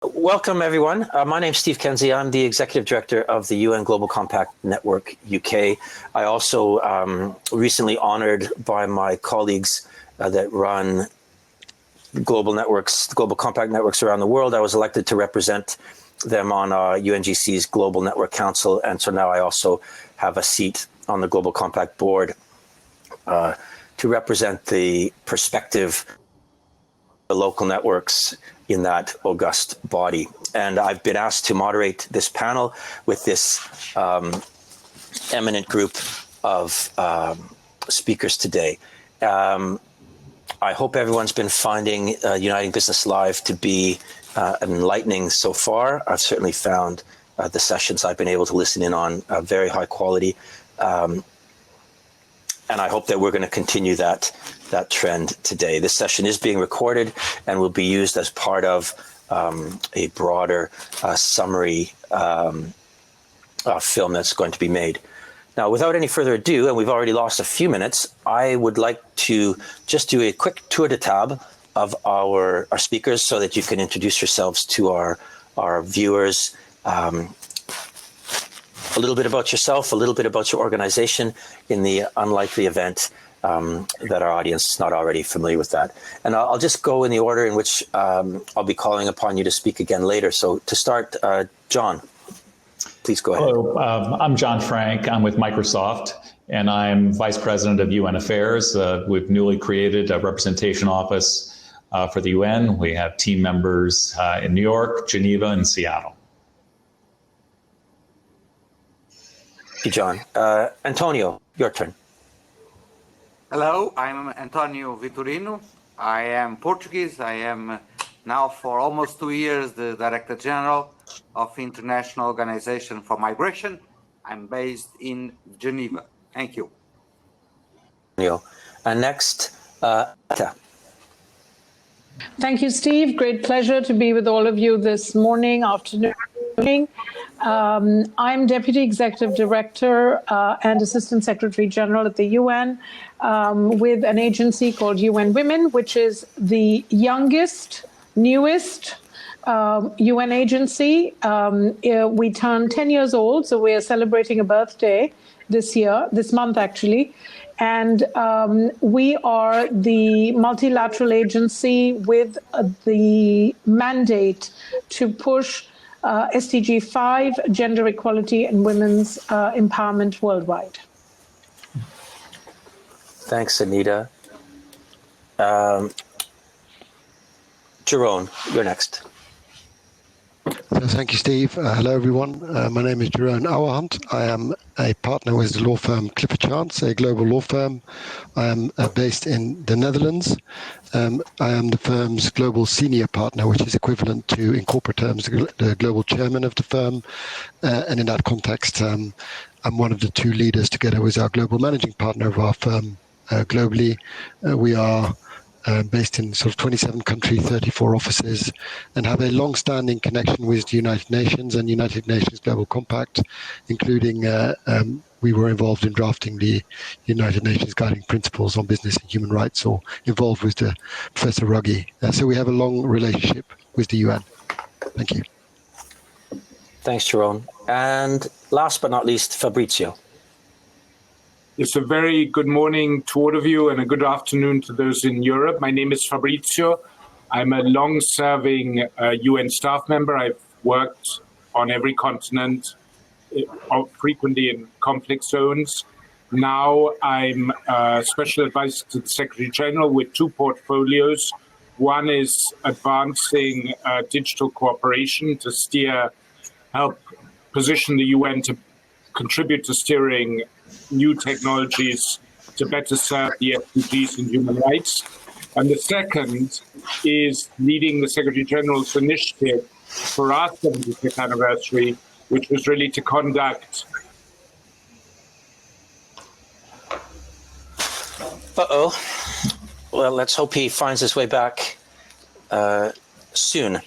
Welcome, everyone. My name's Steve Kenzie. I'm the Executive Director of the UN Global Compact Network UK. I also recently honored by my colleagues that run global networks, global compact networks around the world. I was elected to represent them on UNGC's Global Network Council, and so now I also have a seat on the Global Compact Board to represent the perspective of the local networks in that august body. And I've been asked to moderate this panel with this eminent group of speakers today. I hope everyone's been finding Uniting Business Live to be enlightening so far. I've certainly found the sessions I've been able to listen in on very high quality. And I hope that we're going to continue that trend today. This session is being recorded and will be used as part of a broader summary film that's going to be made. Now, without any further ado, and we've already lost a few minutes, I would like to just do a quick tour de table of our speakers so that you can introduce yourselves to our viewers. A little bit about yourself, a little bit about your organization in the unlikely event that our audience is not already familiar with that. And I'll just go in the order in which I'll be calling upon you to speak again later. So to start, John, please go ahead. Hello, I'm John Frank. I'm with Microsoft, and I'm Vice President of UN Affairs. We've newly created a representation office for the UN. We have team members in New York, Geneva, and Seattle. Thank you, John. Antonio, your turn. Hello, I'm Antonio Vitorino. I am Portuguese. I am now for almost 2 years the Director General of International Organization for Migration. I'm based in Geneva. Thank you. And next, Ata. Thank you, Steve. Great pleasure to be with all of you this morning, afternoon. I'm Deputy Executive Director and Assistant Secretary General at the UN with an agency called UN Women, which is the youngest, newest UN agency. We turned 10 years old, so we are celebrating a birthday this month actually. And we are the multilateral agency with the mandate to push SDG 5, gender equality and women's empowerment worldwide. Thanks, Anita. Jeroen, you're next. Thank you, Steve. Hello, everyone. My name is Jeroen Auerhand. I am a partner with the law firm Clifford Chance, a global law firm. I am based in the Netherlands. I am the firm's global senior partner, which is equivalent to, in corporate terms, the global chairman of the firm. And in that context, I'm one of the two leaders together with our global managing partner of our firm globally. We are based in sort of 27 countries, 34 offices, and have a long-standing connection with the United Nations and United Nations Global Compact, including we were involved in drafting the United Nations Guiding Principles on Business and Human Rights, or involved with Professor Ruggie. So we have a long relationship with the UN. Thank you. Thanks, Jeroen. And last but not least, Fabrizio. It's a very good morning to all of you and a good afternoon to those in Europe. My name is Fabrizio. I'm a long-serving UN staff member. I've worked on every continent, frequently in conflict zones. Now I'm Special Advisor to the Secretary General with two portfolios. One is advancing digital cooperation to help position the UN to contribute to steering new technologies to better serve the SDGs and human rights. And the second is leading the Secretary General's initiative for our 75th anniversary, which was really to conduct. Well, let's hope he finds his way back soon.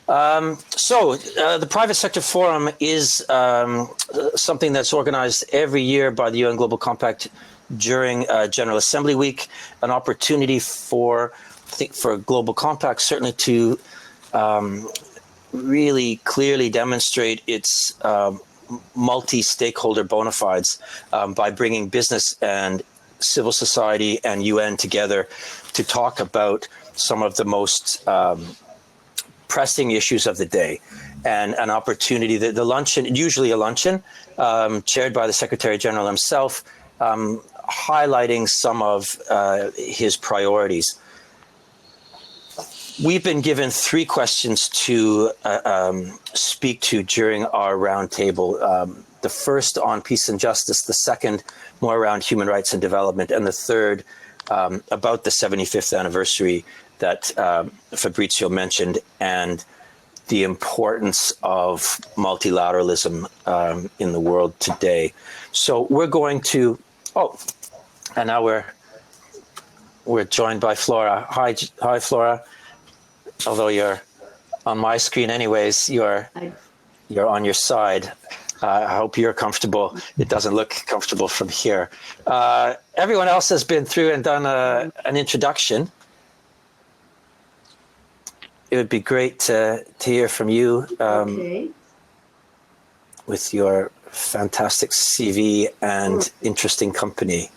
The Private Sector Forum is something that's organized every year by the UN Global Compact during General Assembly Week, an opportunity for Global Compact certainly to really clearly demonstrate its multi-stakeholder bona fides by bringing business and civil society and UN together to talk about some of the most pressing issues of the day, and an opportunity that the luncheon, usually a luncheon, chaired by the Secretary General himself, highlighting some of his priorities. We've been given 3 questions to speak to during our roundtable. The first on peace and justice, the second more around human rights and development, and the third about the 75th anniversary that Fabrizio mentioned, and the importance of multilateralism in the world today. So we're going to, and now we're joined by Flora. Hi, Flora. Although you're on my screen anyways, you're on your side. I hope you're comfortable. It doesn't look comfortable from here. Everyone else has been through and done an introduction. It would be great to hear from you with your fantastic CV and interesting company.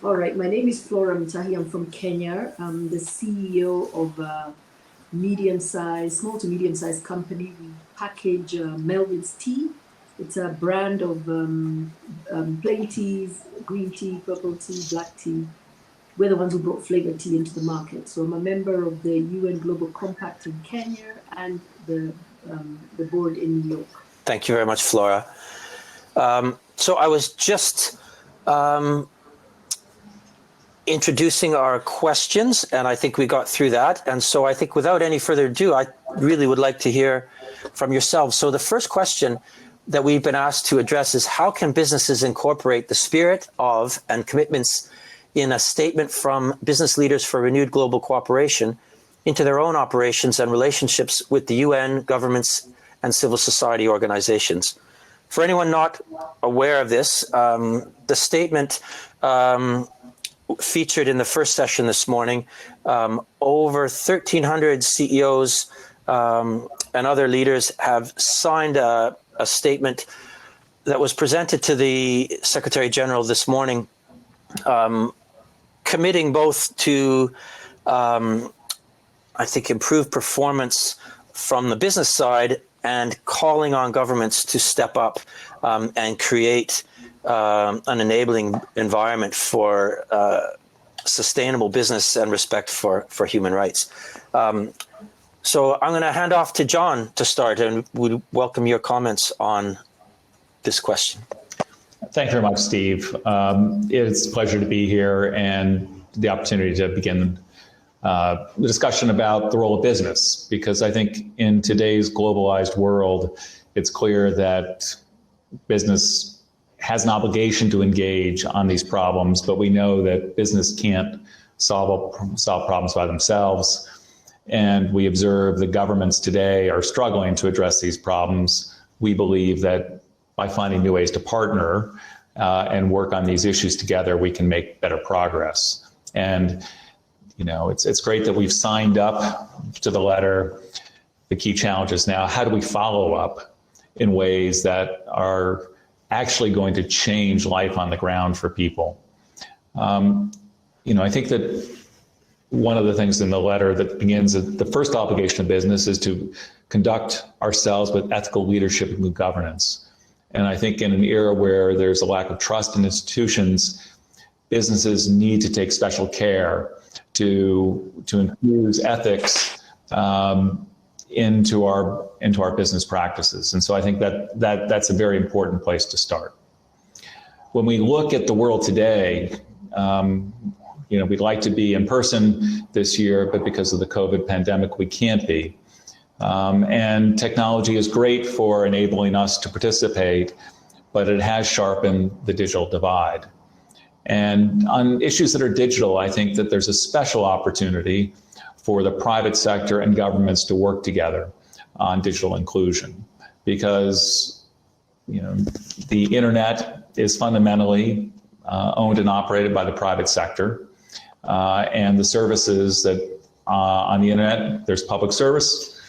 All right, my name is Flora Mutua. I'm from Kenya. I'm the CEO of a small to medium-sized company. We package Melvin's tea. It's a brand of plain teas, green tea, purple tea, black tea. We're the ones who brought flavored tea into the market. So I'm a member of the UN Global Compact in Kenya and the board in New York. Thank you very much, Flora. So I was just introducing our questions, and I think we got through that. And so I think without any further ado, I really would like to hear from yourselves. So the first question that we've been asked to address is, how can businesses incorporate the spirit of and commitments in a statement from business leaders for renewed global cooperation into their own operations and relationships with the UN, governments, and civil society organizations? For anyone not aware of this, the statement featured in the first session this morning, over 1,300 CEOs and other leaders have signed a statement that was presented to the Secretary General this morning, committing both to, I think, improved performance from the business side and calling on governments to step up and create an enabling environment for sustainable business and respect for human rights. So I'm going to hand off to John to start, and would welcome your comments on this question. Thank you very much, Steve. It's a pleasure to be here and the opportunity to begin the discussion about the role of business, because I think in today's globalized world, it's clear that business has an obligation to engage on these problems, but we know that business can't solve problems by themselves. And we observe the governments today are struggling to address these problems. We believe that by finding new ways to partner and work on these issues together, we can make better progress. And it's great that we've signed up to the letter. The key challenge is now, how do we follow up in ways that are actually going to change life on the ground for people? I think that one of the things in the letter that begins that the first obligation of business is to conduct ourselves with ethical leadership and good governance. And I think in an era where there's a lack of trust in institutions, businesses need to take special care to infuse ethics into our business practices. And so I think that's a very important place to start. When we look at the world today, we'd like to be in person this year, but because of the COVID pandemic, we can't be. And technology is great for enabling us to participate, but it has sharpened the digital divide. And on issues that are digital, I think that there's a special opportunity for the private sector and governments to work together on digital inclusion, because the internet is fundamentally owned and operated by the private sector, and the services that on the internet. There's public services,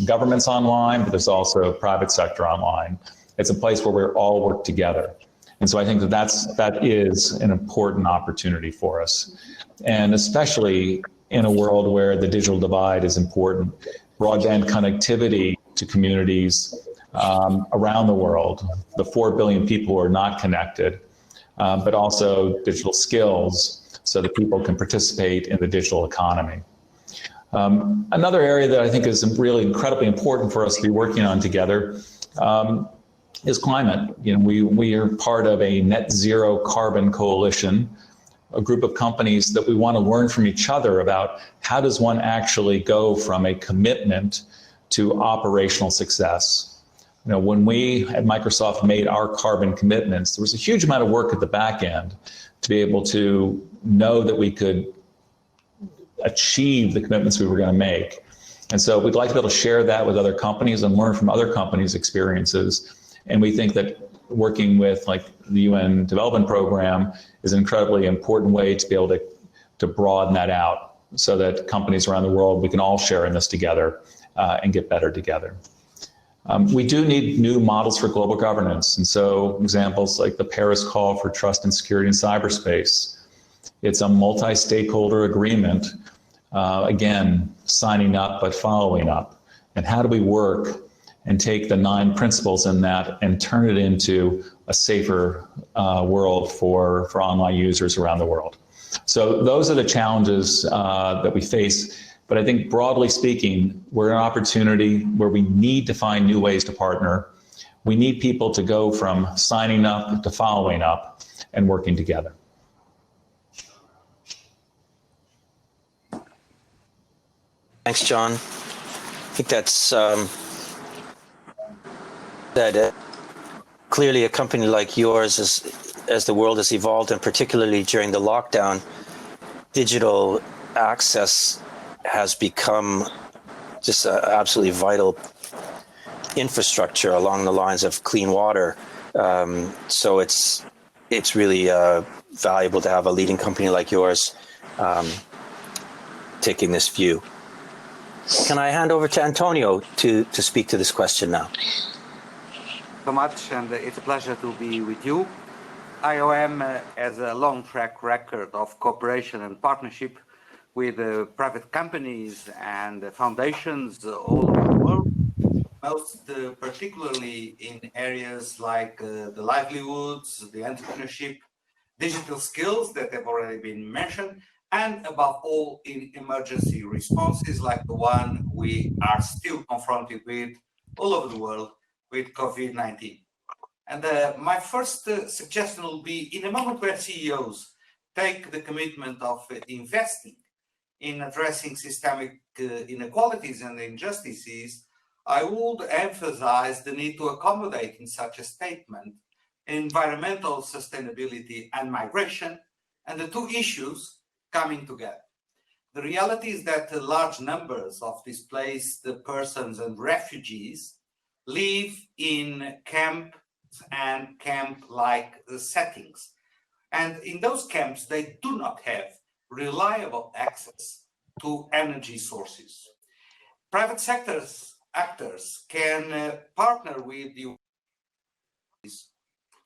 governments online, but there's also private sector online. It's a place where we all work together. And so I think that is an important opportunity for us. And especially in a world where the digital divide is important, broadband connectivity to communities around the world, the 4 billion people who are not connected, but also digital skills so that people can participate in the digital economy. Another area that I think is really incredibly important for us to be working on together is climate. You know, we are part of a net zero carbon coalition, a group of companies that we want to learn from each other about how does one actually go from a commitment to operational success. You know, when we at Microsoft made our carbon commitments, there was a huge amount of work at the back end to be able to know that we could achieve the commitments we were going to make. And so we'd like to be able to share that with other companies and learn from other companies' experiences. And we think that working with like the UN Development Program is an incredibly important way to be able to broaden that out so that companies around the world, we can all share in this together and get better together. We do need new models for global governance. And so examples like the Paris Call for Trust and Security in Cyberspace. It's a multi-stakeholder agreement, again, signing up but following up. And how do we work and take the 9 principles in that and turn it into a safer world for online users around the world? So those are the challenges that we face. But I think broadly speaking, we're in an opportunity where we need to find new ways to partner. We need people to go from signing up to following up and working together. Thanks, John. I think that's clearly a company like yours, as the world has evolved, and particularly during the lockdown, digital access has become just an absolutely vital infrastructure along the lines of clean water. So it's really valuable to have a leading company like yours taking this view. Can I hand over to Antonio to speak to this question now? So much, and it's a pleasure to be with you. IOM has a long track record of cooperation and partnership with private companies and foundations all over the world, most particularly in areas like the livelihoods, the entrepreneurship, digital skills that have already been mentioned, and above all in emergency responses like the one we are still confronted with all over the world with COVID-19. And my first suggestion will be, in a moment where CEOs take the commitment of investing in addressing systemic inequalities and injustices, I would emphasize the need to accommodate in such a statement environmental sustainability and migration, and the two issues coming together. The reality is that large numbers of displaced persons and refugees live in camps and camp-like settings. And in those camps, they do not have reliable access to energy sources. Private sectors actors can partner with you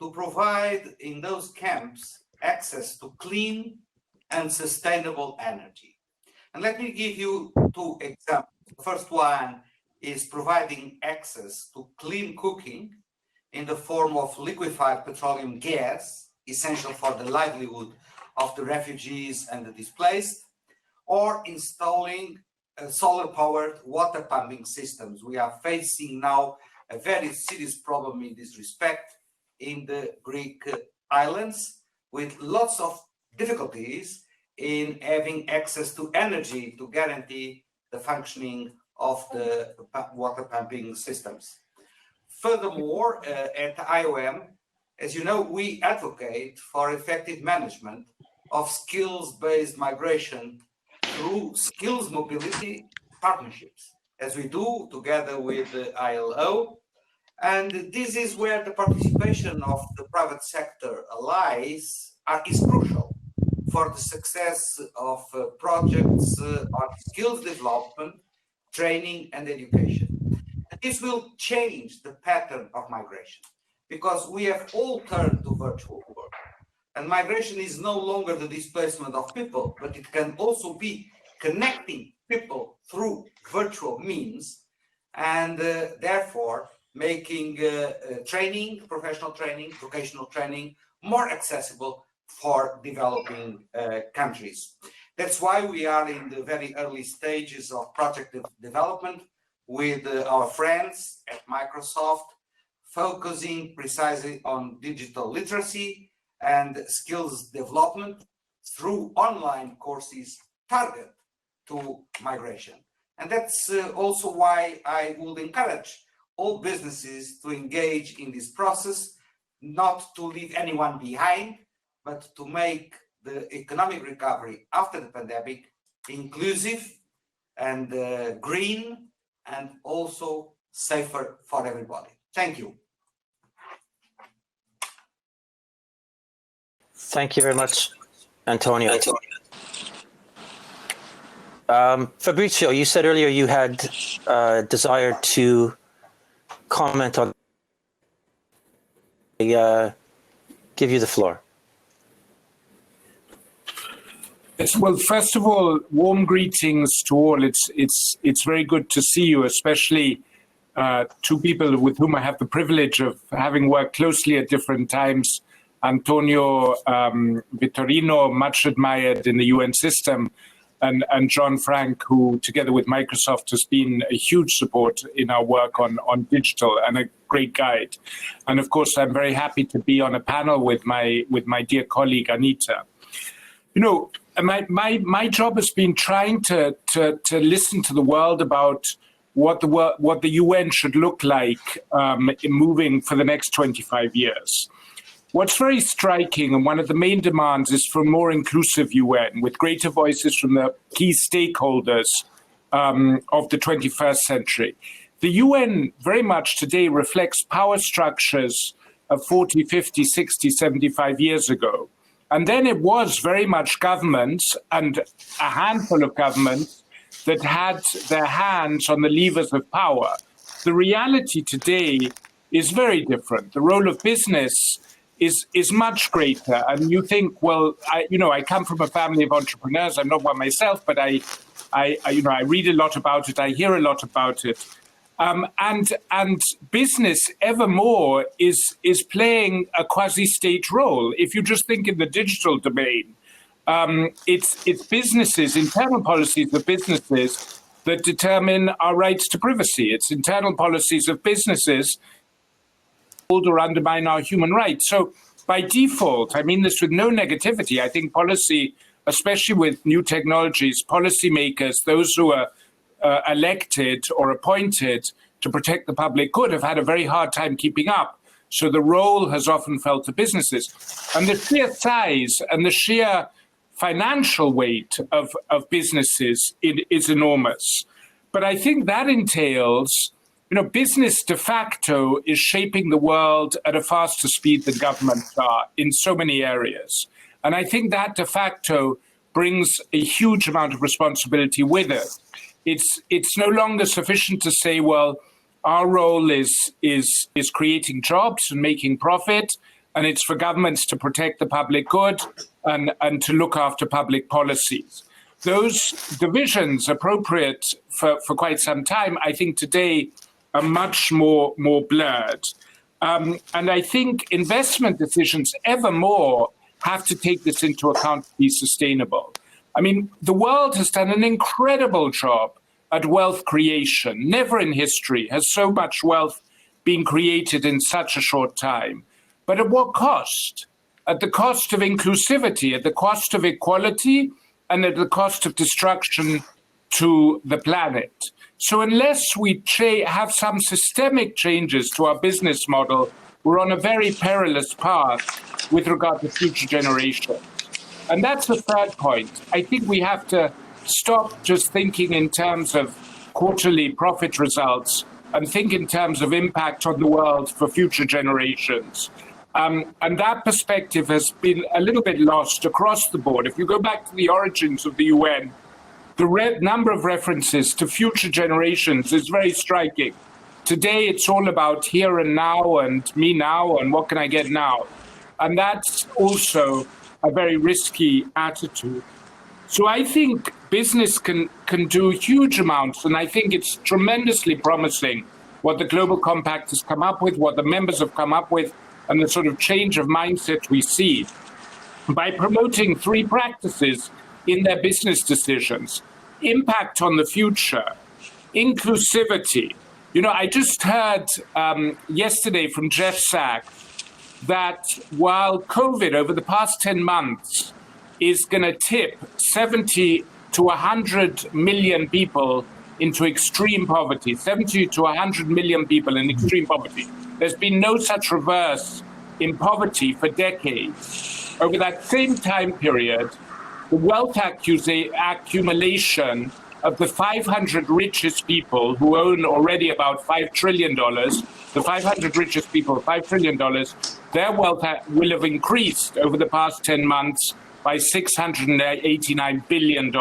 to provide in those camps access to clean and sustainable energy. And let me give you 2 examples. The first one is providing access to clean cooking in the form of liquefied petroleum gas, essential for the livelihood of the refugees and the displaced, or installing solar-powered water pumping systems. We are facing now a very serious problem in this respect in the Greek islands, with lots of difficulties in having access to energy to guarantee the functioning of the water pumping systems. Furthermore, at IOM, as you know, we advocate for effective management of skills-based migration through skills mobility partnerships, as we do together with the ILO. And this is where the participation of the private sector allies is crucial for the success of projects on skills development, training, and education. And this will change the pattern of migration because we have all turned to virtual work. And migration is no longer the displacement of people, but it can also be connecting people through virtual means and therefore making training, professional training, vocational training more accessible for developing countries. That's why we are in the very early stages of project development with our friends at Microsoft, focusing precisely on digital literacy and skills development through online courses targeted to migration. And that's also why I would encourage all businesses to engage in this process, not to leave anyone behind, but to make the economic recovery after the pandemic inclusive and green and also safer for everybody. Thank you. Thank you very much, Antonio. Fabrizio, you said earlier you had desire to comment on. Give you the floor. Yes, well, first of all, warm greetings to all. It's very good to see you, especially two people with whom I have the privilege of having worked closely at different times. Antonio Vitorino, much admired in the UN system, and John Frank, who together with Microsoft has been a huge support in our work on digital and a great guide. And of course, I'm very happy to be on a panel with my dear colleague Anita. You know, my job has been trying to listen to the world about what the UN should look like in moving for the next 25 years. What's very striking, and one of the main demands, is for a more inclusive UN with greater voices from the key stakeholders of the 21st century. The UN very much today reflects power structures of 40, 50, 60, 75 years ago. And then it was very much governments, and a handful of governments, that had their hands on the levers of power. The reality today is very different. The role of business is much greater. And you think, well, I come from a family of entrepreneurs. I'm not one myself, but I read a lot about it. I hear a lot about it. And business evermore is playing a quasi-state role. If you just think in the digital domain, it's businesses, internal policies of businesses that determine our rights to privacy. It's internal policies of businesses or undermine our human rights. So by default, I mean this with no negativity, I think policy, especially with new technologies, policymakers, those who are elected or appointed to protect the public good, have had a very hard time keeping up. So the role has often fell to businesses. And the sheer size and the sheer financial weight of businesses is enormous. But I think that entails, business de facto is shaping the world at a faster speed than governments are in so many areas. And I think that de facto brings a huge amount of responsibility with it. It's no longer sufficient to say, well, our role is creating jobs and making profit, and it's for governments to protect the public good and to look after public policies. Those divisions, appropriate for quite some time, I think today are much more blurred. And I think investment decisions evermore have to take this into account to be sustainable. I mean, the world has done an incredible job at wealth creation. Never in history has so much wealth been created in such a short time. But at what cost? At the cost of inclusivity, at the cost of equality, and at the cost of destruction to the planet. So unless we have some systemic changes to our business model, we're on a very perilous path with regard to future generations. And that's the third point. I think we have to stop just thinking in terms of quarterly profit results and think in terms of impact on the world for future generations. And that perspective has been a little bit lost across the board. If you go back to the origins of the UN, the number of references to future generations is very striking. Today, it's all about here and now and me now and what can I get now. And that's also a very risky attitude. So I think business can do huge amounts, and I think it's tremendously promising what the Global Compact has come up with, what the members have come up with, and the sort of change of mindset we see by promoting 3 practices in their business decisions: impact on the future, inclusivity. You know, I just heard yesterday from Jeff Sachs that while COVID over the past 10 months is going to tip 70 to 100 million people into extreme poverty, 70 to 100 million people in extreme poverty, there's been no such reverse in poverty for decades. Over that same time period, the wealth accumulation of the 500 richest people who own already about $5 trillion, the 500 richest people, $5 trillion, their wealth will have increased over the past 10 months by $689 billion.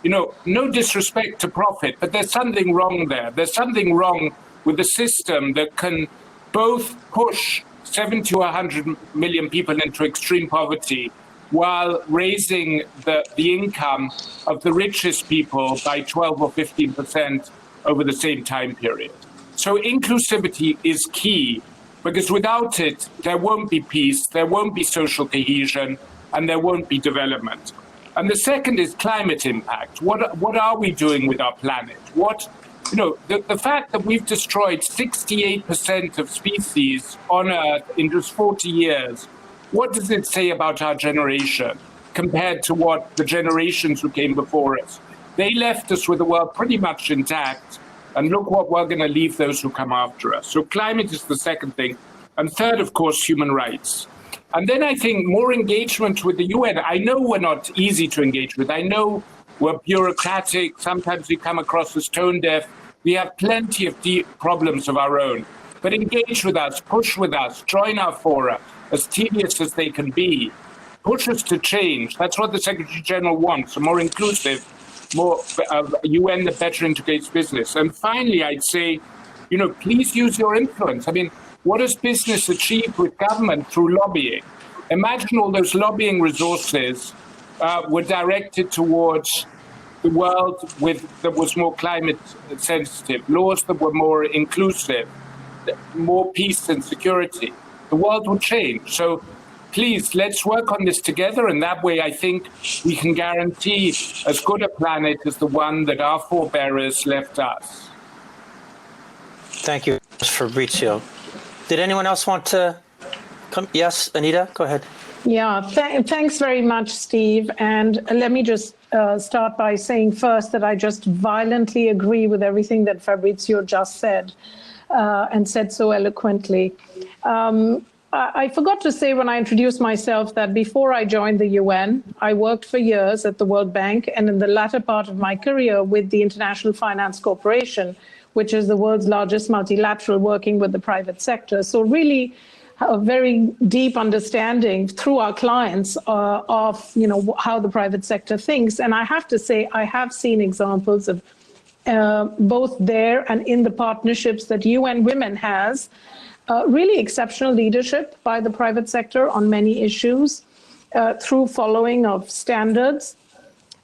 You know, no disrespect to profit, but there's something wrong there. There's something wrong with a system that can both push 70 to 100 million people into extreme poverty while raising the income of the richest people by 12 or 15% over the same time period. So inclusivity is key, because without it, there won't be peace, there won't be social cohesion, and there won't be development. And the second is climate impact. What are we doing with our planet? The fact that we've destroyed 68% of species on Earth in just 40 years, what does it say about our generation compared to what the generations who came before us? They left us with the world pretty much intact, and look what we're going to leave those who come after us. So climate is the second thing. And third, of course, human rights. And then I think more engagement with the UN. I know we're not easy to engage with. I know we're bureaucratic. Sometimes we come across as tone deaf. We have plenty of deep problems of our own. But engage with us, push with us, join our fora, as tedious as they can be. Push us to change. That's what the Secretary General wants, a more inclusive, more UN that better integrates business. And finally, I'd say, please use your influence. I mean, what has business achieved with government through lobbying? Imagine all those lobbying resources were directed towards the world that was more climate sensitive, laws that were more inclusive, more peace and security. The world will change. So please, let's work on this together. And that way, I think we can guarantee as good a planet as the one that our forebears left us. Thank you, Fabrizio. Did anyone else want to come? Yes, Anita, go ahead. Yeah, thanks very much, Steve. And let me just start by saying first that I just violently agree with everything that Fabrizio just said and said so eloquently. I forgot to say when I introduced myself that before I joined the UN, I worked for years at the World Bank and in the latter part of my career with the International Finance Corporation, which is the world's largest multilateral working with the private sector. So really a very deep understanding through our clients of how the private sector thinks. And I have to say, I have seen examples of both there and in the partnerships that UN Women has, really exceptional leadership by the private sector on many issues through following of standards.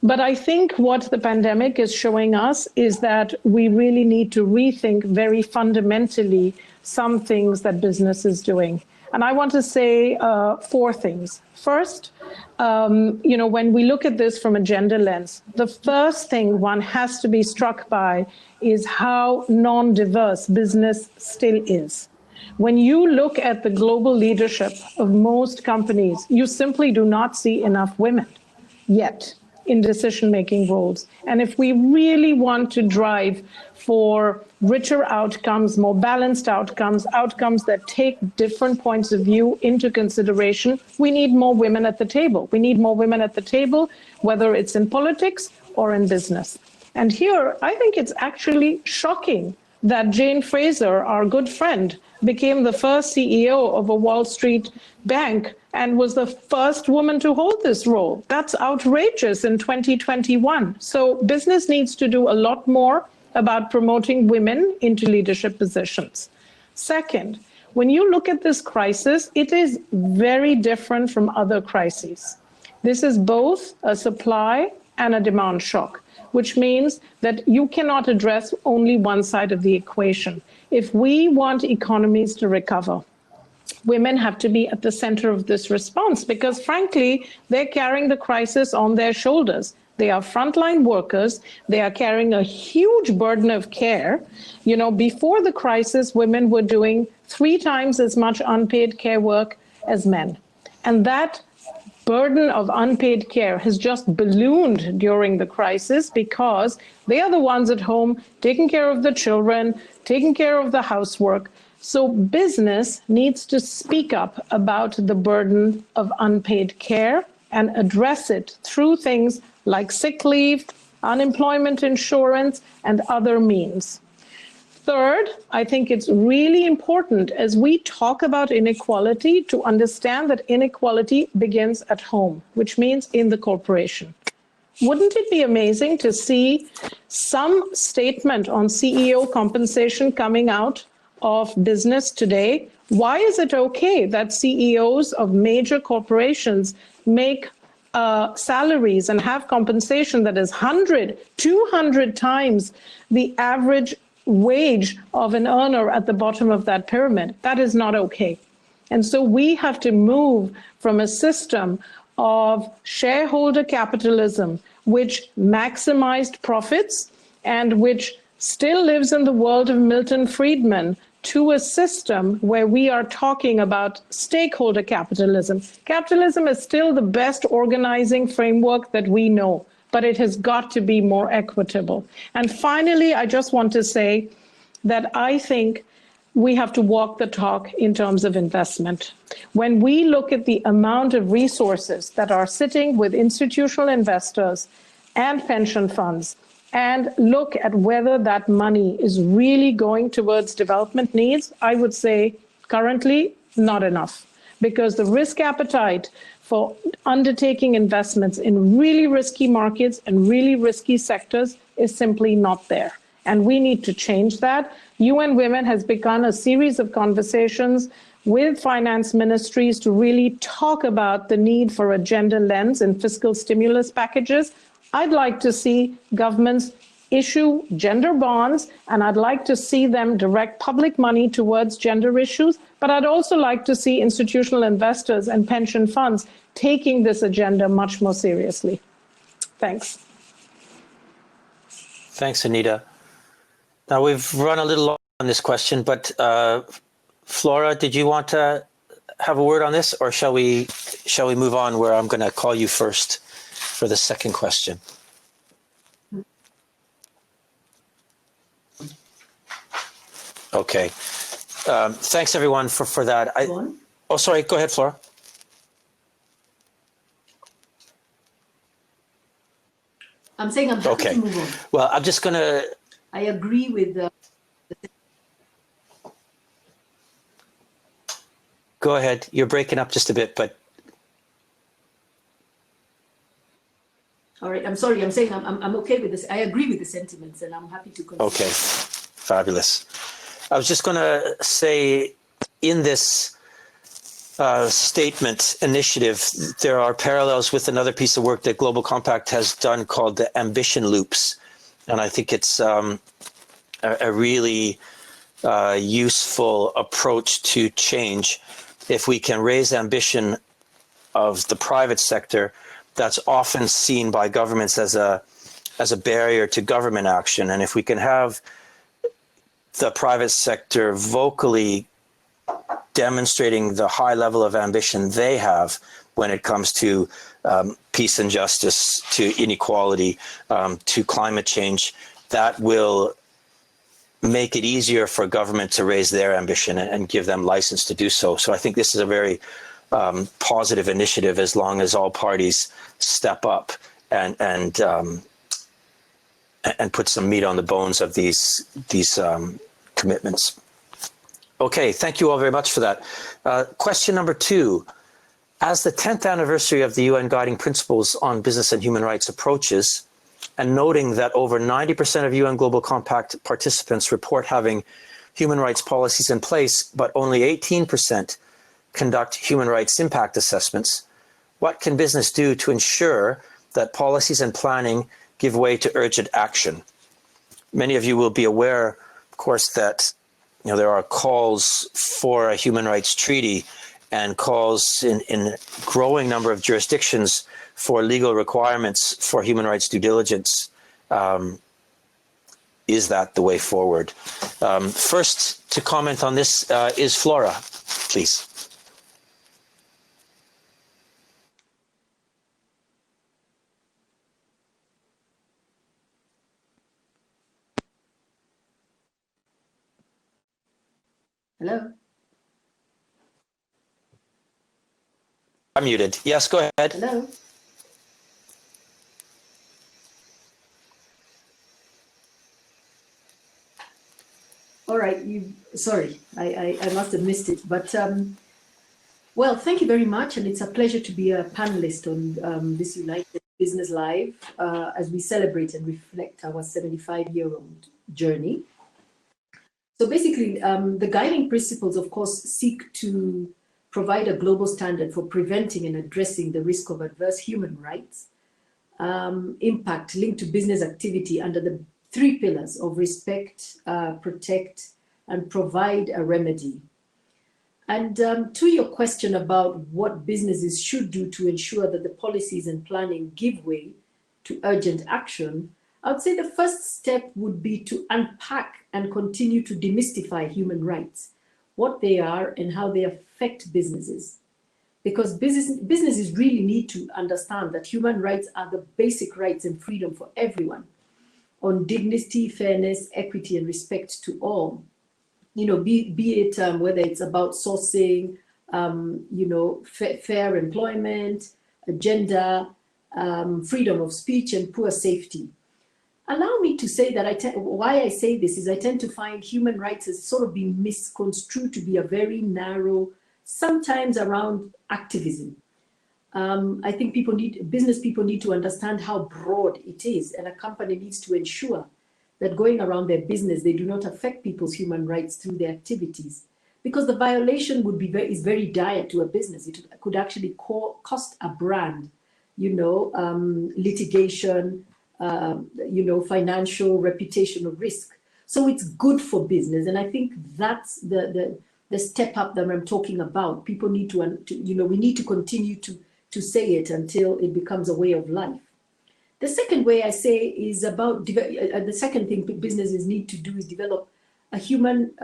But I think what the pandemic is showing us is that we really need to rethink very fundamentally some things that business is doing. And I want to say 4 things. First, when we look at this from a gender lens, the first thing one has to be struck by is how non-diverse business still is. When you look at the global leadership of most companies, you simply do not see enough women yet in decision-making roles. And if we really want to drive for richer outcomes, more balanced outcomes, outcomes that take different points of view into consideration, we need more women at the table. We need more women at the table, whether it's in politics or in business. And here, I think it's actually shocking that Jane Fraser, our good friend, became the first CEO of a Wall Street bank and was the first woman to hold this role. That's outrageous in 2021. So business needs to do a lot more about promoting women into leadership positions. Second, when you look at this crisis, it is very different from other crises. This is both a supply and a demand shock, which means that you cannot address only one side of the equation. If we want economies to recover, women have to be at the center of this response because, frankly, they're carrying the crisis on their shoulders. They are frontline workers. They are carrying a huge burden of care. You know, before the crisis, women were doing 3 times as much unpaid care work as men. And that burden of unpaid care has just ballooned during the crisis because they are the ones at home taking care of the children, taking care of the housework. So business needs to speak up about the burden of unpaid care and address it through things like sick leave, unemployment insurance, and other means. Third, I think it's really important as we talk about inequality to understand that inequality begins at home, which means in the corporation. Wouldn't it be amazing to see some statement on CEO compensation coming out of business today? Why is it okay that CEOs of major corporations make salaries and have compensation that is 100, 200 times the average wage of an earner at the bottom of that pyramid? That is not okay. And so we have to move from a system of shareholder capitalism, which maximized profits and which still lives in the world of Milton Friedman, to a system where we are talking about stakeholder capitalism. Capitalism is still the best organizing framework that we know, but it has got to be more equitable. And finally, I just want to say that I think we have to walk the talk in terms of investment. When we look at the amount of resources that are sitting with institutional investors and pension funds, and look at whether that money is really going towards development needs, I would say currently not enough, because the risk appetite for undertaking investments in really risky markets and really risky sectors is simply not there. And we need to change that. UN Women has begun a series of conversations with finance ministries to really talk about the need for a gender lens in fiscal stimulus packages. I'd like to see governments issue gender bonds, and I'd like to see them direct public money towards gender issues, but I'd also like to see institutional investors and pension funds taking this agenda much more seriously. Thanks. Thanks, Anita. Now, we've run a little long on this question, but Flora, did you want to have a word on this, or shall we move on where I'm going to call you first for the second question? Okay. Thanks, everyone, for that. Oh, sorry. Go ahead, Flora. I'm saying I'm happy to move on. Well, I'm just going to... I agree with the... Go ahead. You're breaking up just a bit, but... All right. I'm sorry. I'm saying I'm okay with this. I agree with the sentiments, and I'm happy to continue. Okay. Fabulous. I was just going to say, in this statement initiative, there are parallels with another piece of work that Global Compact has done called the ambition loops. And I think it's a really useful approach to change. If we can raise ambition of the private sector, that's often seen by governments as a barrier to government action. And if we can have the private sector vocally demonstrating the high level of ambition they have when it comes to peace and justice, to inequality, to climate change, that will make it easier for government to raise their ambition and give them license to do so. So I think this is a very positive initiative, as long as all parties step up and put some meat on the bones of these commitments. Okay, thank you all very much for that. Question number 2. As the 10th anniversary of the UN Guiding Principles on Business and Human Rights approaches, and noting that over 90% of UN Global Compact participants report having human rights policies in place, but only 18% conduct human rights impact assessments, what can business do to ensure that policies and planning give way to urgent action? Many of you will be aware, of course, that there are calls for a human rights treaty and calls in growing number of jurisdictions for legal requirements for human rights due diligence. Is that the way forward? First to comment on this is Flora, please. Hello? I'm muted. Yes, go ahead. Hello? All right, sorry, I must have missed it. But, well, thank you very much. And it's a pleasure to be a panelist on this United Business Live as we celebrate and reflect our 75-year-old journey. So basically, the guiding principles, of course, seek to provide a global standard for preventing and addressing the risk of adverse human rights impact linked to business activity under the 3 pillars of respect, protect, and provide a remedy. And to your question about what businesses should do to ensure that the policies and planning give way to urgent action, I would say the first step would be to unpack and continue to demystify human rights, what they are and how they affect businesses. Because businesses really need to understand that human rights are the basic rights and freedom for everyone, on dignity, fairness, equity, and respect to all. Be it whether it's about sourcing, fair employment, gender, freedom of speech, and poor safety. Allow me to say that why I say this is I tend to find human rights has sort of been misconstrued to be a very narrow, sometimes around activism. I think business people need to understand how broad it is, and a company needs to ensure that going around their business, they do not affect people's human rights through their activities, because the violation is very dire to a business. It could actually cost a brand, litigation, financial, reputational risk. So it's good for business, and I think that's the step up that I'm talking about. People need to we need to continue to say it until it becomes a way of life. The second way I say is about the second thing businesses need to do is develop a human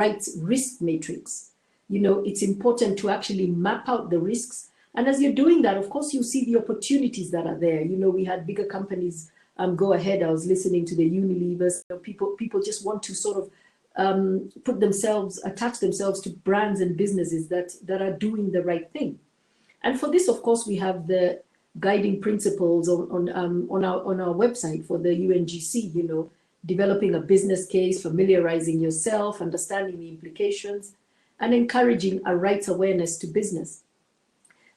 rights risk matrix. It's important to actually map out the risks, and as you're doing that, of course, you see the opportunities that are there. We had bigger companies go ahead. I was listening to the Unilevers. People just want to sort of attach themselves to brands and businesses that are doing the right thing. And for this, of course, we have the guiding principles on our website for the UNGC, developing a business case, familiarizing yourself, understanding the implications, and encouraging a rights awareness to business.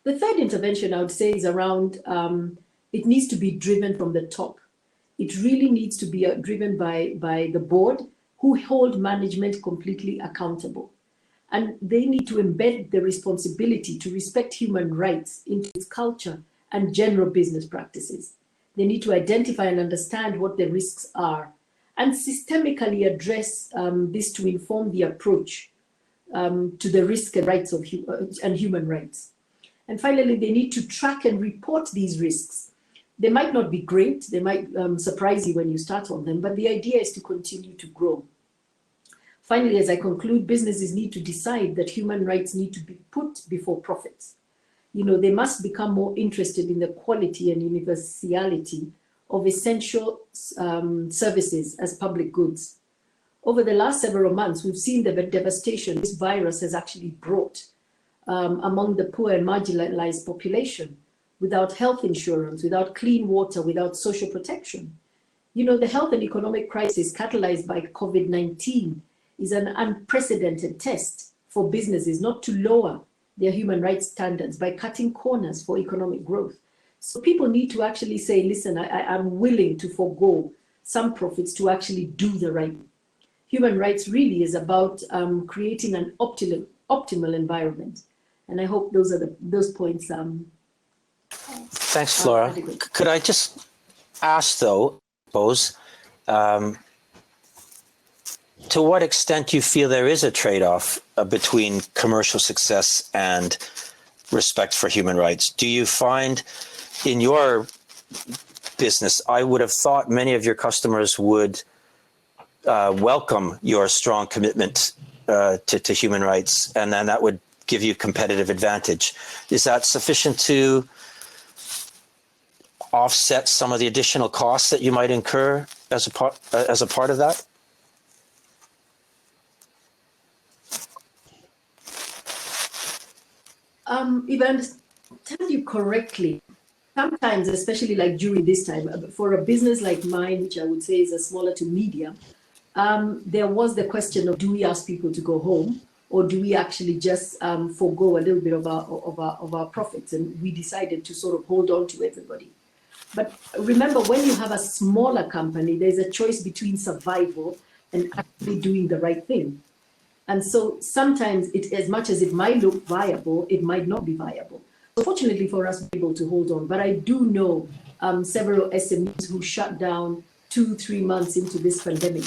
The third intervention I would say is around, it needs to be driven from the top. It really needs to be driven by the board, who hold management completely accountable. And they need to embed the responsibility to respect human rights into its culture and general business practices. They need to identify and understand what the risks are and systemically address this to inform the approach to the risk and rights of and human rights. And finally, they need to track and report these risks. They might not be great, they might surprise you when you start on them, but the idea is to continue to grow. Finally, as I conclude, businesses need to decide that human rights need to be put before profits. They must become more interested in the quality and universality of essential services as public goods. Over the last several months, we've seen the devastation this virus has actually brought among the poor and marginalized population, without health insurance, without clean water, without social protection. The health and economic crisis catalyzed by COVID-19 is an unprecedented test for businesses not to lower their human rights standards by cutting corners for economic growth. So people need to actually say, listen, I'm willing to forego some profits to actually do the right thing. Human rights really is about creating an optimal environment. And I hope those are those points. Thanks, Flora. Could I just ask, though, to what extent do you feel there is a trade-off between commercial success and respect for human rights? Do you find in your business, I would have thought many of your customers would welcome your strong commitment to human rights, and then that would give you competitive advantage. Is that sufficient to offset some of the additional costs that you might incur as a part of that? If I understand you correctly, sometimes, especially like during this time, for a business like mine, which I would say is a smaller to medium, there was the question of, do we ask people to go home, or do we actually just forego a little bit of our profits? And we decided to sort of hold on to everybody. But remember, when you have a smaller company, there's a choice between survival and actually doing the right thing. And so sometimes, as much as it might look viable, it might not be viable. So fortunately for us, we're able to hold on. But I do know several SMEs who shut down 2-3 months into this pandemic.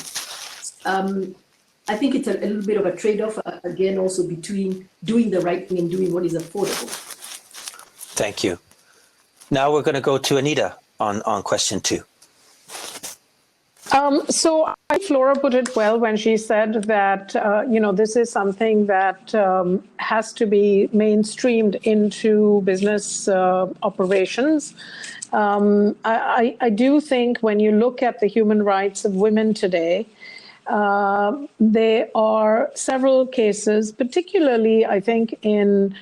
I think it's a little bit of a trade-off, again, also between doing the right thing and doing what is affordable. Thank you. Now we're going to go to Anita on question 2. So Flora put it well when she said that, this is something that has to be mainstreamed into business operations. I do think when you look at the human rights of women today, there are several cases, particularly, I think, in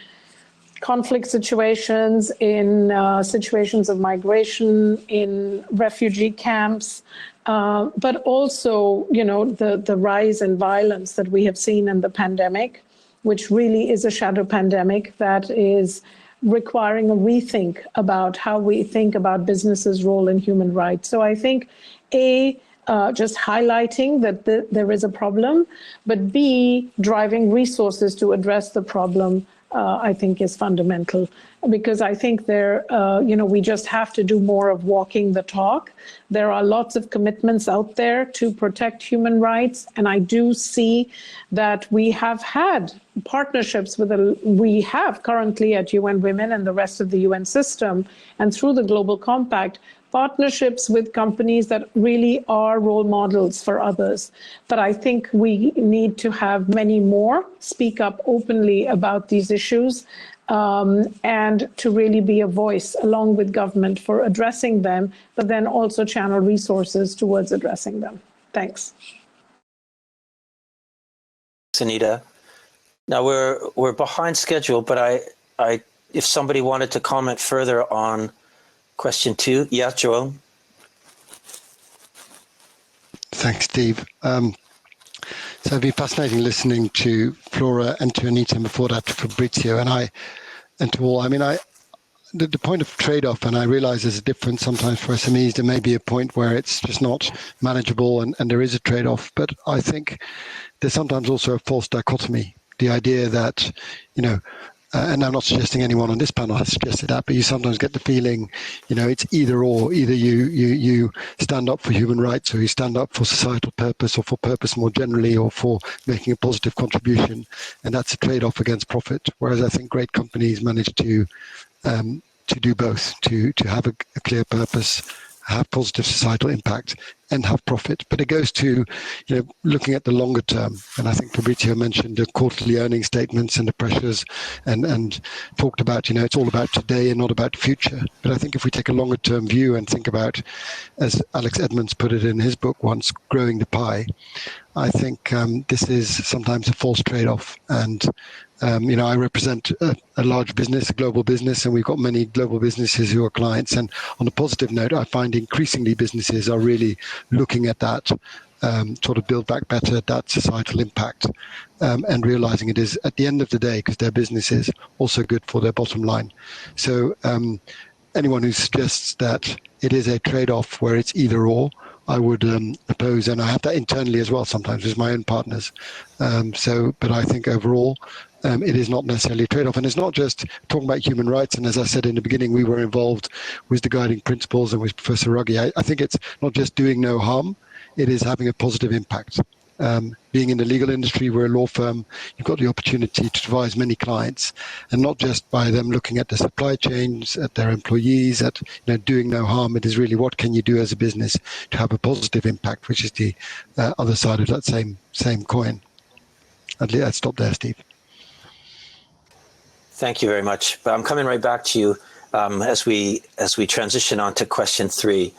conflict situations, in situations of migration, in refugee camps, but also, the rise in violence that we have seen in the pandemic, which really is a shadow pandemic that is requiring a rethink about how we think about businesses' role in human rights. So I think, just highlighting that there is a problem, but B, driving resources to address the problem, I think is fundamental, because I think we just have to do more of walking the talk. There are lots of commitments out there to protect human rights, and I do see that we have had partnerships we have currently at UN Women and the rest of the UN system, and through the Global Compact, partnerships with companies that really are role models for others. But I think we need to have many more speak up openly about these issues, and to really be a voice along with government for addressing them, but then also channel resources towards addressing them. Thanks. Anita. Now we're behind schedule, but I if somebody wanted to comment further on question 2, yeah, Jeroen. Thanks, Steve. So it'd be fascinating listening to Flora and to Anita, and before that to Fabrizio and to all. I mean, the point of trade-off, and I realize there's a difference sometimes for SMEs. There may be a point where it's just not manageable, and there is a trade-off. But I think there's sometimes also a false dichotomy. The idea that, and I'm not suggesting anyone on this panel has suggested that, but you sometimes get the feeling, it's either or. Either you stand up for human rights, or you stand up for societal purpose, or for purpose more generally, or for making a positive contribution, and that's a trade-off against profit. Whereas I think great companies manage to do both, to have a clear purpose, have positive societal impact, and have profit. But it goes to, looking at the longer term. And I think Fabrizio mentioned the quarterly earnings statements and the pressures, and talked about, it's all about today and not about the future. But I think if we take a longer term view and think about, as Alex Edmonds put it in his book once, growing the pie, I think this is sometimes a false trade-off. And I represent a large business, a global business, and we've got many global businesses who are clients. And on a positive note, I find increasingly businesses are really looking at that sort of build back better, that societal impact, and realizing it is at the end of the day, because their business is also good for their bottom line. So anyone who suggests that it is a trade-off where it's either or, I would oppose, and I have that internally as well sometimes with my own partners. But I think overall, it is not necessarily a trade-off. And it's not just talking about human rights. And as I said in the beginning, we were involved with the guiding principles and with Professor Ruggie. I think it's not just doing no harm, it is having a positive impact. Being in the legal industry, we're a law firm, you've got the opportunity to advise many clients, and not just by them looking at the supply chains, at their employees, at doing no harm. It is really what can you do as a business to have a positive impact, which is the other side of that same coin. I'd stop there, Steve. Thank you very much. But I'm coming right back to you as we transition on to question 3.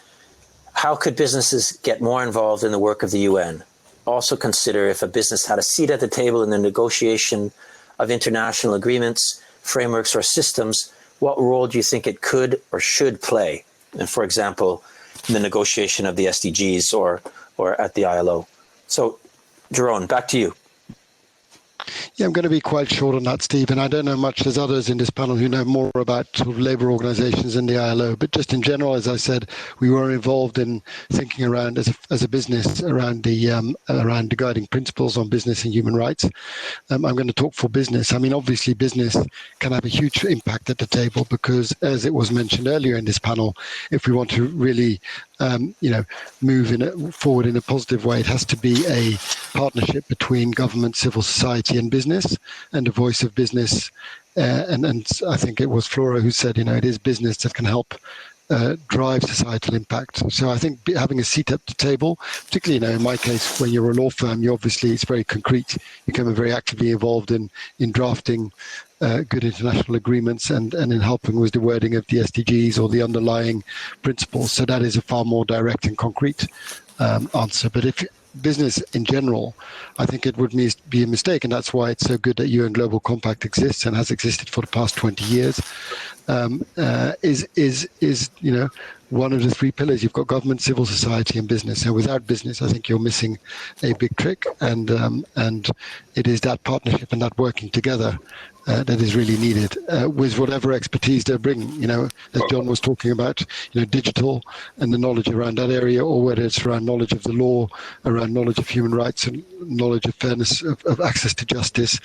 How could businesses get more involved in the work of the UN? Also consider if a business had a seat at the table in the negotiation of international agreements, frameworks, or systems, what role do you think it could or should play? And for example, in the negotiation of the SDGs or at the ILO. So, Jeroen, back to you. Yeah, I'm going to be quite short on that, Steve, and I don't know much. There's others in this panel who know more about sort of labour organisations and the ILO, but just in general, as I said, we were involved in thinking around as a business around the guiding principles on business and human rights. I'm going to talk for business. I mean, obviously, business can have a huge impact at the table because, as it was mentioned earlier in this panel, if we want to really move forward in a positive way, it has to be a partnership between government, civil society, and business, and the voice of business. And I think it was Flora who said, it is business that can help drive societal impact. So I think having a seat at the table, particularly in my case, when you're a law firm, it's very concrete. You become very actively involved in drafting good international agreements and in helping with the wording of the SDGs or the underlying principles. So that is a far more direct and concrete answer. But if business in general, I think it would be a mistake, and that's why it's so good that UN Global Compact exists and has existed for the past 20 years. Is one of the 3 pillars. You've got government, civil society, and business. And without business, I think you're missing a big trick. And it is that partnership and that working together that is really needed with whatever expertise they're bringing. As John was talking about, digital and the knowledge around that area, or whether it's around knowledge of the law, around knowledge of human rights, and knowledge of fairness, of access to justice.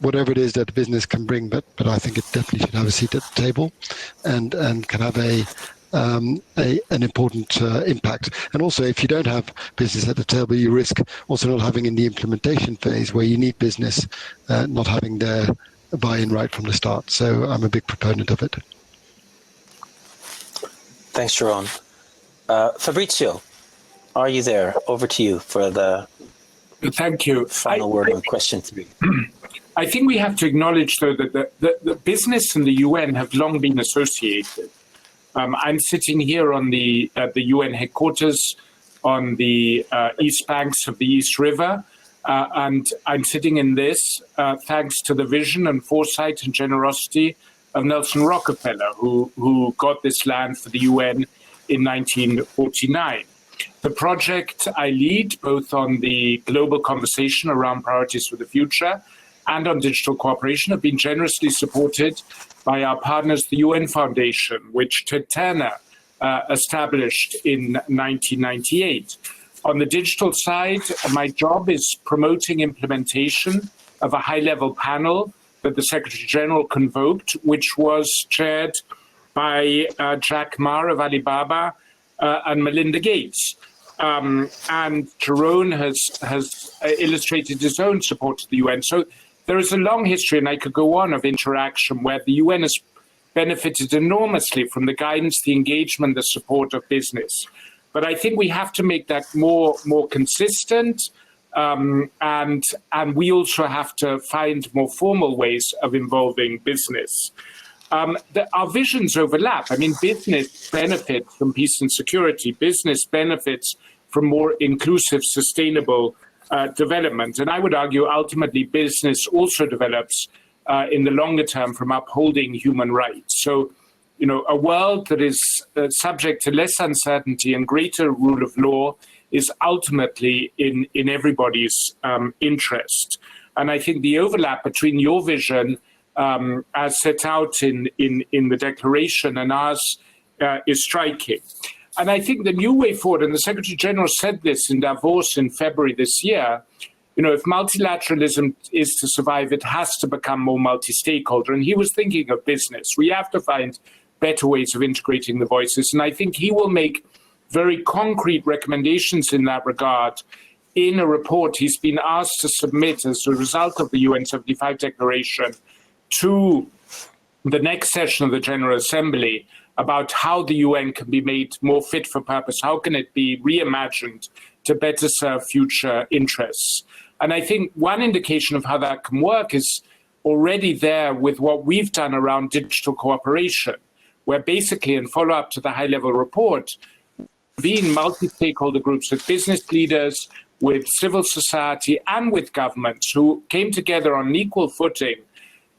Whatever it is that the business can bring, but I think it definitely should have a seat at the table, and can have an important impact. And also, if you don't have business at the table, you risk also not having in the implementation phase where you need business, not having their buy-in right from the start. So I'm a big proponent of it. Thanks, Jeroen. Fabrizio, are you there? Over to you for the Thank you. Final word on question 3. I think we have to acknowledge, though, that the business and the UN have long been associated. I'm sitting here at the UN headquarters on the east banks of the East River, and I'm sitting in this thanks to the vision and foresight and generosity of Nelson Rockefeller, who got this land for the UN in 1949. The project I lead, both on the global conversation around priorities for the future and on digital cooperation, have been generously supported by our partners, the UN Foundation, which Ted Turner established in 1998. On the digital side, my job is promoting implementation of a high-level panel that the Secretary General convoked, which was chaired by Jack Ma of Alibaba and Melinda Gates. And Jeroen has illustrated his own support to the UN. So there is a long history, and I could go on, of interaction where the UN has benefited enormously from the guidance, the engagement, the support of business. But I think we have to make that more consistent, and we also have to find more formal ways of involving business. Our visions overlap. I mean, business benefits from peace and security. Business benefits from more inclusive, sustainable development. And I would argue, ultimately, business also develops in the longer term from upholding human rights. So, a world that is subject to less uncertainty and greater rule of law is ultimately in everybody's interest. And I think the overlap between your vision as set out in the declaration and ours is striking. And I think the new way forward, and the Secretary General said this in Davos in February this year, if multilateralism is to survive, it has to become more multi-stakeholder. And he was thinking of business. We have to find better ways of integrating the voices. And I think he will make very concrete recommendations in that regard in a report he's been asked to submit as a result of the UN 75 declaration to the next session of the General Assembly about how the UN can be made more fit for purpose. How can it be reimagined to better serve future interests? And I think one indication of how that can work is already there with what we've done around digital cooperation, where basically in follow-up to the high-level report, being multi-stakeholder groups with business leaders, with civil society, and with governments who came together on an equal footing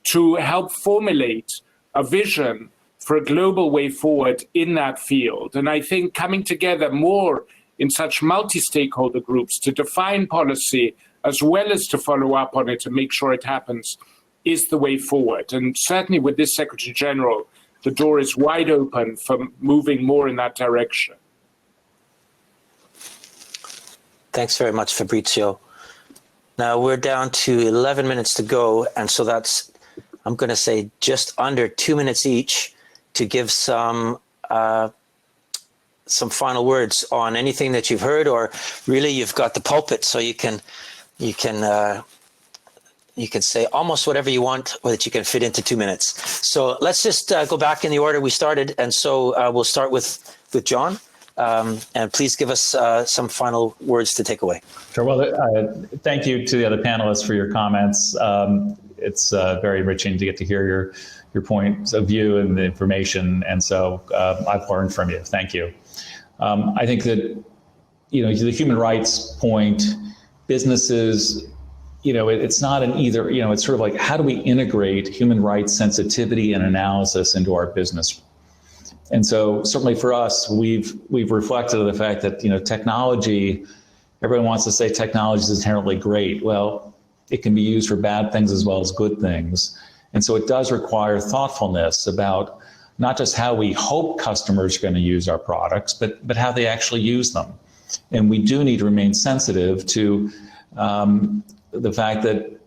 to help formulate a vision for a global way forward in that field. And I think coming together more in such multi-stakeholder groups to define policy as well as to follow up on it and make sure it happens is the way forward. And certainly with this Secretary General, the door is wide open for moving more in that direction. Thanks very much, Fabrizio. Now we're down to 11 minutes to go. And so that's, I'm going to say, just under 2 minutes each to give some final words on anything that you've heard, or really you've got the pulpit, so you can say almost whatever you want, or that you can fit into 2 minutes. So let's just go back in the order we started. And so we'll start with John. And please give us some final words to take away. Sure. Well, thank you to the other panelists for your comments. It's very enriching to get to hear your points of view and the information. And so I've learned from you. Thank you. I think that, the human rights point, businesses, it's not an either, it's sort of like, how do we integrate human rights sensitivity and analysis into our business? And so certainly for us, we've reflected on the fact that, technology, everyone wants to say technology is inherently great. Well, it can be used for bad things as well as good things. And so it does require thoughtfulness about not just how we hope customers are going to use our products, but how they actually use them. And we do need to remain sensitive to the fact that,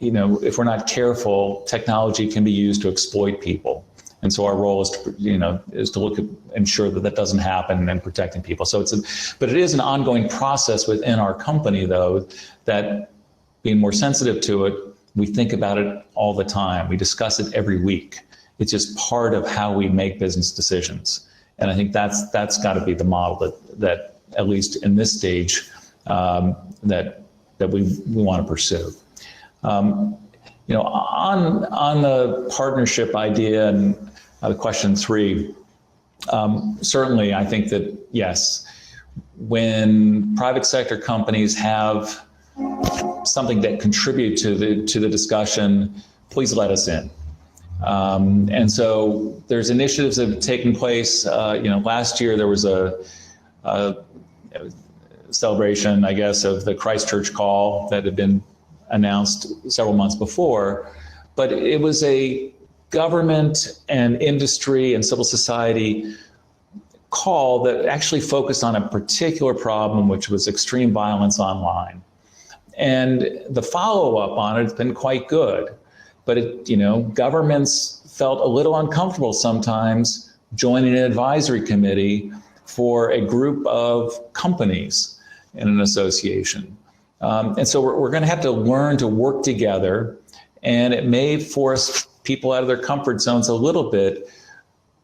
if we're not careful, technology can be used to exploit people. And so our role is to look at, ensure that doesn't happen and protecting people. So but it is an ongoing process within our company, though, that being more sensitive to it, we think about it all the time. We discuss it every week. It's just part of how we make business decisions. And I think that's got to be the model that at least in this stage, that we want to pursue. On the partnership idea and the question 3, certainly I think that, yes, when private sector companies have something that contribute to the discussion, please let us in. And so there's initiatives that have taken place. Last year there was a celebration, I guess, of the Christchurch call that had been announced several months before, but it was a government and industry and civil society call that actually focused on a particular problem, which was extreme violence online. And the follow-up on it has been quite good, but governments felt a little uncomfortable sometimes joining an advisory committee for a group of companies in an association. And so we're going to have to learn to work together, and it may force people out of their comfort zones a little bit,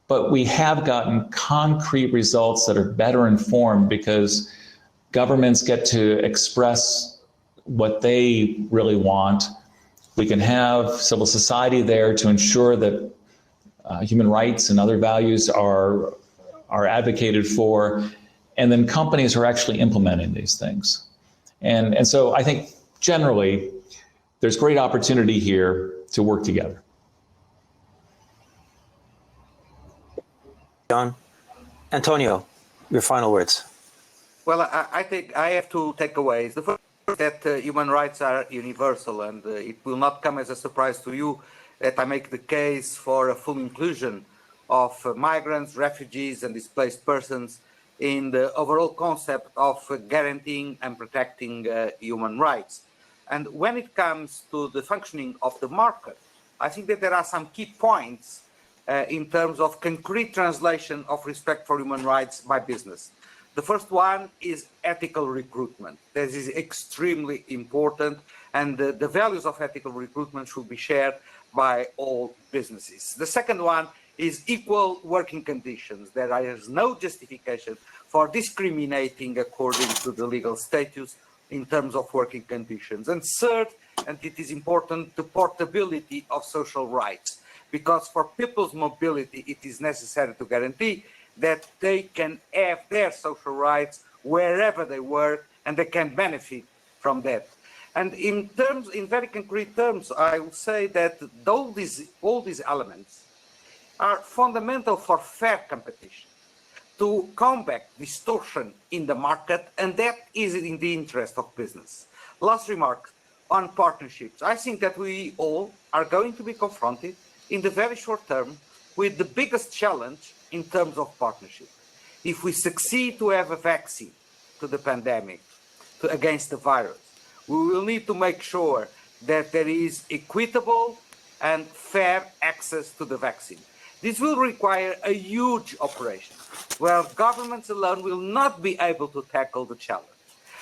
but we have gotten concrete results that are better informed because governments get to express what they really want. We can have civil society there to ensure that human rights and other values are advocated for, and then companies are actually implementing these things. And so I think generally there's great opportunity here to work together. John. Antonio, your final words. Well, I think I have two takeaways. The first is that human rights are universal, and it will not come as a surprise to you that I make the case for a full inclusion of migrants, refugees, and displaced persons in the overall concept of guaranteeing and protecting human rights. And when it comes to the functioning of the market, I think that there are some key points in terms of concrete translation of respect for human rights by business. The first one is ethical recruitment. This is extremely important, and the values of ethical recruitment should be shared by all businesses. The second one is equal working conditions. There is no justification for discriminating according to the legal status in terms of working conditions. And third, and it is important, the portability of social rights, because for people's mobility, it is necessary to guarantee that they can have their social rights wherever they work, and they can benefit from that. And in very concrete terms, I will say that all these elements are fundamental for fair competition, to combat distortion in the market, and that is in the interest of business. Last remark on partnerships. I think that we all are going to be confronted in the very short term with the biggest challenge in terms of partnership. If we succeed to have a vaccine to the pandemic, against the virus, we will need to make sure that there is equitable and fair access to the vaccine. This will require a huge operation where governments alone will not be able to tackle the challenge.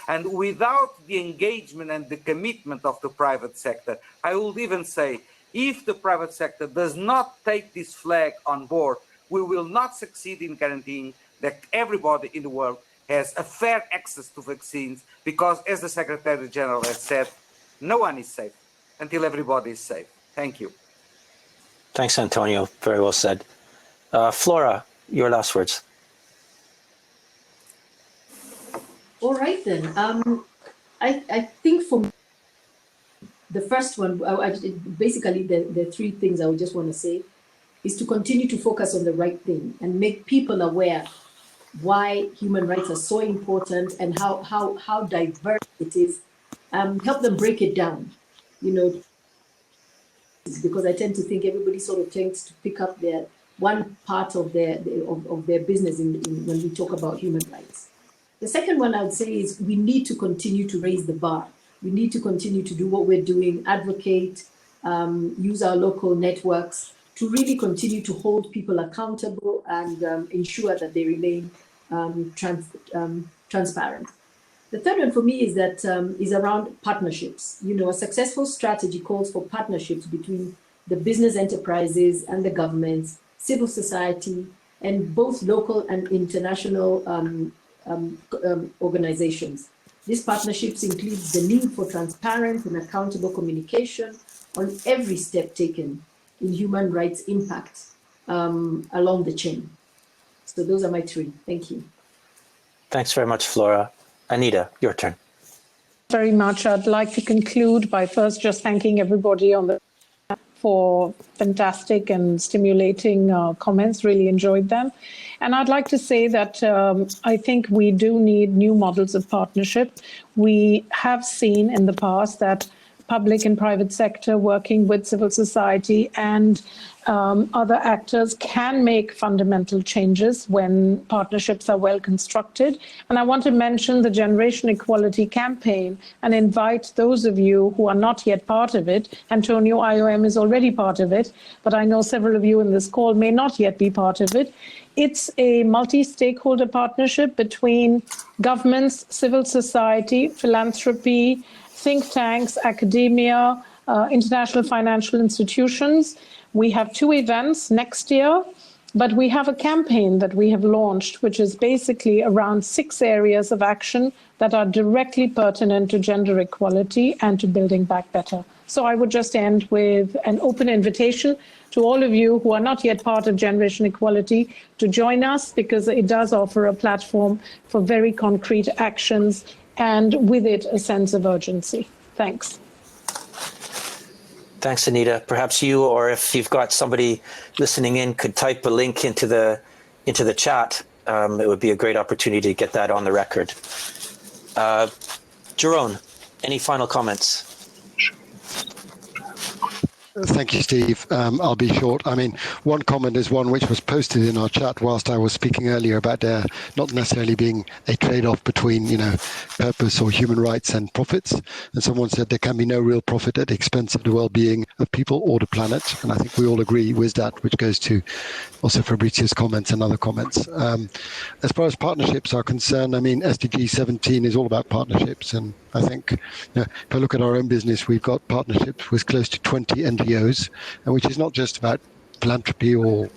And without the engagement and the commitment of the private sector, I would even say, if the private sector does not take this flag on board, we will not succeed in guaranteeing that everybody in the world has a fair access to vaccines, because, as the Secretary General has said, no one is safe until everybody is safe. Thank you. Thanks, Antonio. Very well said. Flora, your last words. All right, then. I think for me, the first one, basically the three things I would just want to say is to continue to focus on the right thing and make people aware why human rights are so important and how diverse it is. Help them break it down, because I tend to think everybody sort of tends to pick up their one part of their business when we talk about human rights. The second one I would say is we need to continue to raise the bar. We need to continue to do what we're doing, advocate, use our local networks to really continue to hold people accountable and ensure that they remain transparent. The third one for me is that is around partnerships. A successful strategy calls for partnerships between the business enterprises and the governments, civil society, and both local and international organizations. These partnerships include the need for transparent and accountable communication on every step taken in human rights impact along the chain. So those are my three. Thank you. Thanks very much, Flora. Anita, your turn. Very much. I'd like to conclude by first just thanking everybody for fantastic and stimulating comments. Really enjoyed them. And I'd like to say that I think we do need new models of partnership. We have seen in the past that public and private sector working with civil society and other actors can make fundamental changes when partnerships are well constructed. And I want to mention the Generation Equality campaign and invite those of you who are not yet part of it. Antonio, IOM is already part of it, but I know several of you in this call may not yet be part of it. It's a multi-stakeholder partnership between governments, civil society, philanthropy, think tanks, academia, international financial institutions. We have 2 events next year, but we have a campaign that we have launched, which is basically around 6 areas of action that are directly pertinent to gender equality and to building back better. So I would just end with an open invitation to all of you who are not yet part of Generation Equality to join us, because it does offer a platform for very concrete actions and with it a sense of urgency. Thanks. Thanks, Anita. Perhaps you, or if you've got somebody listening in, could type a link into the chat it would be a great opportunity to get that on the record. Jeroen, any final comments? Thank you, Steve. I'll be short. I mean, one comment is one which was posted in our chat whilst I was speaking earlier about there not necessarily being a trade-off between, purpose or human rights and profits. And someone said there can be no real profit at the expense of the well-being of people or the planet. And I think we all agree with that, which goes to also Fabrizio's comments and other comments. As far as partnerships are concerned, I mean, SDG 17 is all about partnerships. And I think if I look at our own business, we've got partnerships with close to 20 NGOs, and which is not just about philanthropy or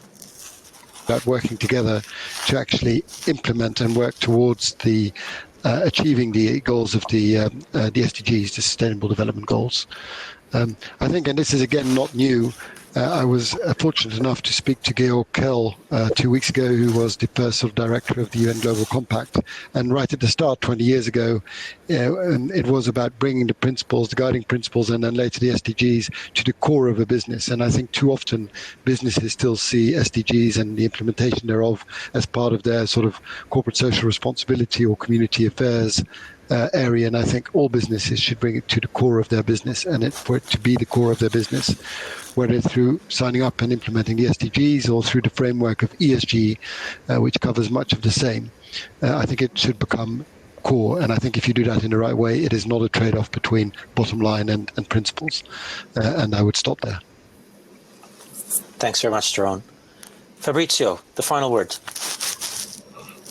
about working together to actually implement and work towards the achieving the goals of the SDGs, the Sustainable Development Goals. I think, and this is again not new, I was fortunate enough to speak to Georg Kell 2 weeks ago, who was the personal director of the UN Global Compact. And right at the start, 20 years ago, it was about bringing the principles, the guiding principles, and then later the SDGs to the core of a business. And I think too often businesses still see SDGs and the implementation thereof as part of their sort of corporate social responsibility or community affairs area, and I think all businesses should bring it to the core of their business, and for it to be the core of their business, whether through signing up and implementing the SDGs or through the framework of ESG, which covers much of the same. I think it should become core, and I think if you do that in the right way, it is not a trade-off between bottom line and principles, and I would stop there. Thanks very much, Jeroen. Fabrizio, the final word.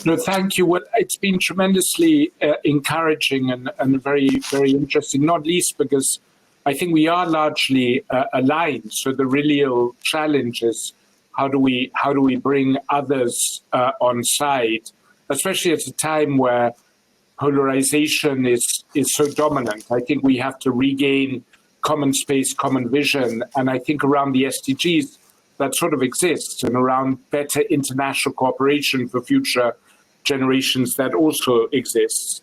No, thank you. Well, it's been tremendously encouraging and very, very interesting, not least because I think we are largely aligned. So the real challenge is how do we bring others on side, especially at a time where polarization is so dominant. I think we have to regain common space, common vision, and I think around the SDGs that sort of exists, and around better international cooperation for future generations that also exists.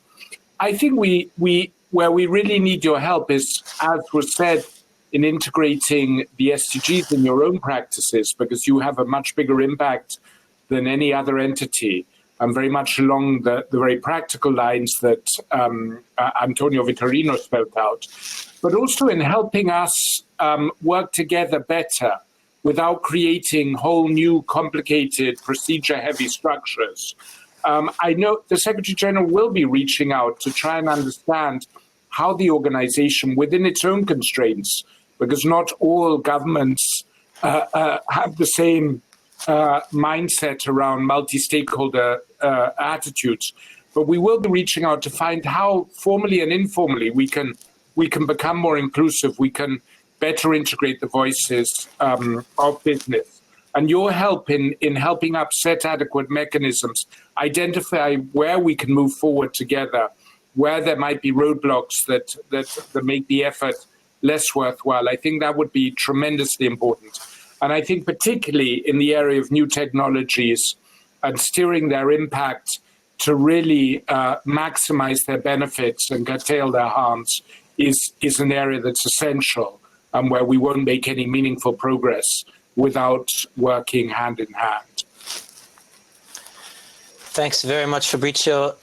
I think where we really need your help is, as was said, in integrating the SDGs in your own practices, because you have a much bigger impact than any other entity, and very much along the very practical lines that Antonio Vitorino spelled out, but also in helping us work together better without creating whole new complicated procedure-heavy structures. I know the Secretary General will be reaching out to try and understand how the organization, within its own constraints, because not all governments have the same mindset around multi-stakeholder attitudes, but we will be reaching out to find how formally and informally we can become more inclusive, we can better integrate the voices of business. And your help in helping us set adequate mechanisms, identify where we can move forward together, where there might be roadblocks that make the effort less worthwhile. I think that would be tremendously important. And I think particularly in the area of new technologies and steering their impact to really maximize their benefits and curtail their harms is an area that's essential, and where we won't make any meaningful progress without working hand in hand. Thanks very much, Fabrizio.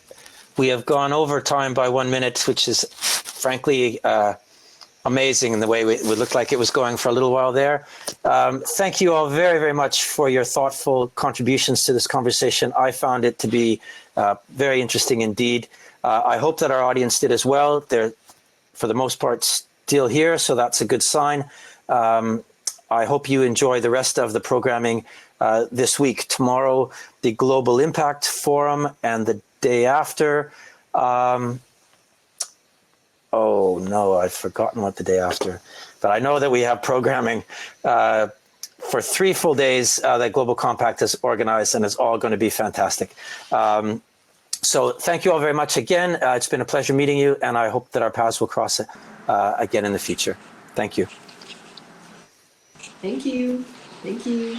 We have gone over time by 1 minute, which is frankly amazing in the way it looked like it was going for a little while there. Thank you all very, very much for your thoughtful contributions to this conversation. I found it to be very interesting indeed. I hope that our audience did as well. They're, for the most part, still here, so that's a good sign. I hope you enjoy the rest of the programming this week. Tomorrow, the Global Impact Forum, and the day after, oh no, I've forgotten what the day after, but I know that we have programming for 3 full days that Global Compact has organized, and it's all going to be fantastic. So thank you all very much again. It's been a pleasure meeting you, and I hope that our paths will cross again in the future. Thank you. Thank you. Thank you.